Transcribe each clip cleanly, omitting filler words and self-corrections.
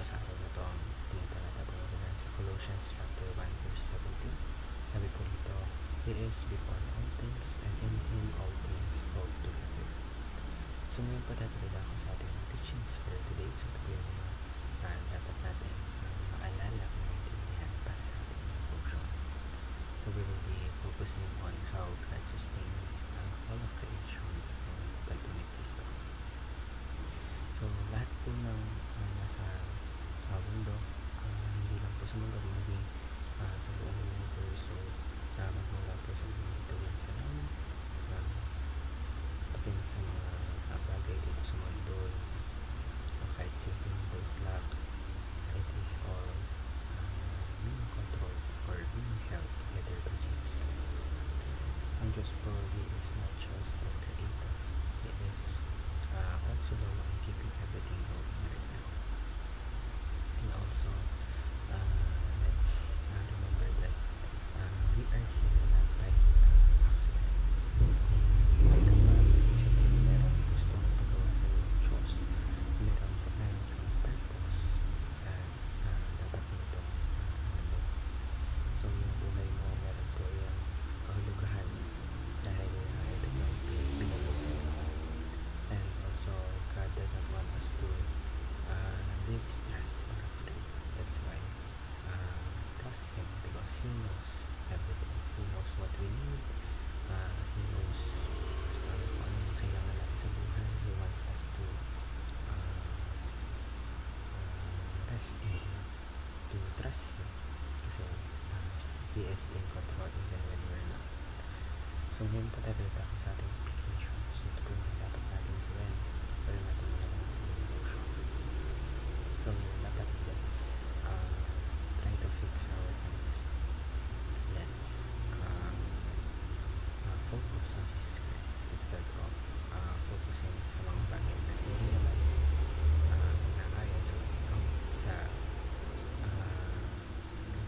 sa araw na ito ang tinatalata po natin sa Colossians chapter 1 verse 17. Sabi po dito, He is before all things, and in Him all things hold together. So ngayon po tatalala ako sa ating teachings for today. So ito po yung mga dapat natin maalala at maintindihan para sa ating devotion. So we will be focusing on how God sustains all of creation sa pamamagitan po ni Kristo. So lahat po ng nasa mundo, hindi lang po sa mundo, maging sa buong universe. So magmula po sa mga bituin sa langit, pati sa mga bagay dito sa mundo, kahit simpleng bulaklak, it is all being controlled or being held together by Jesus Christ. Ang Diyos po, He is not just the Creator, He is also the one keeping everything going right now. And also, let's remember that we are here not by accident. Kapag isipin meron gustong pagawa sa iyo ng Diyos, meron kang purpose, at dapat mo itong mahalin. So yung buhay mo, meron po yung kahulugahan dahil ito yung binigay sa iyo. And also, God doesn't want us to live stressed or afraid. That's why trust Him, because He knows everything. He knows what we need. He knows kung ano yung kailangan natin sa buhay. He wants us to rest in Him, to trust Him, kasi He is in control even when we're not. So ngayon po tayo ako sa ating application. So ito po yung dapat natin gawin para natin yung ating devotion. So dapat let's try to fix our eyes. Let's focus on Jesus Christ instead of focusing sa mga bagay na hindi naman naayon sa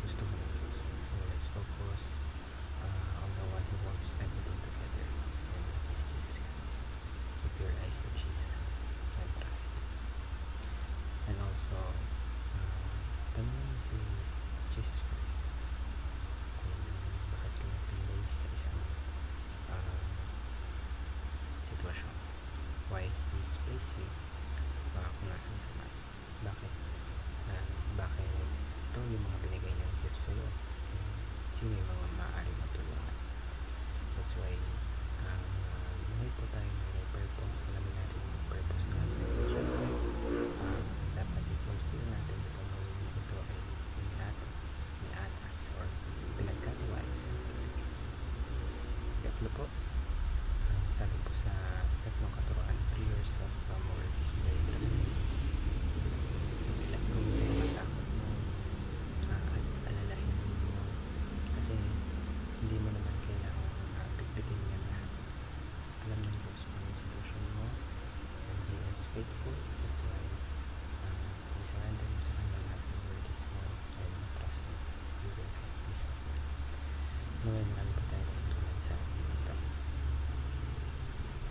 gusto mo ng Diyos. So let's focus on the one who wants everything together, and that is Jesus Christ. Keep your eyes to Jesus and trust Him. And also, tanong mo si Jesus Christ kung bakit ka napili sa isang sitwasyon. Why He's placed you kung nasan ka man. Bakit ito yung mga binigay niyang gifts sa'yo. Sino yung mga maaaring matulungan. That's why buhay po tayo na may purpose. Alam natin yung purpose natin. Dapat i-fulfill natin itong gawin na ito ay ni-atas or pinagkatiwala sa atin. Ikatlo po, sabi po sa ikatlong katuruan, free yourself from worries by trusting. So ilan ko yung mga takot mo at alalahin mo, kasi hindi mo naman kailangan bitbitin yan lahat. Alam ng Diyos kung yung sitwasyon mo, and He is faithful.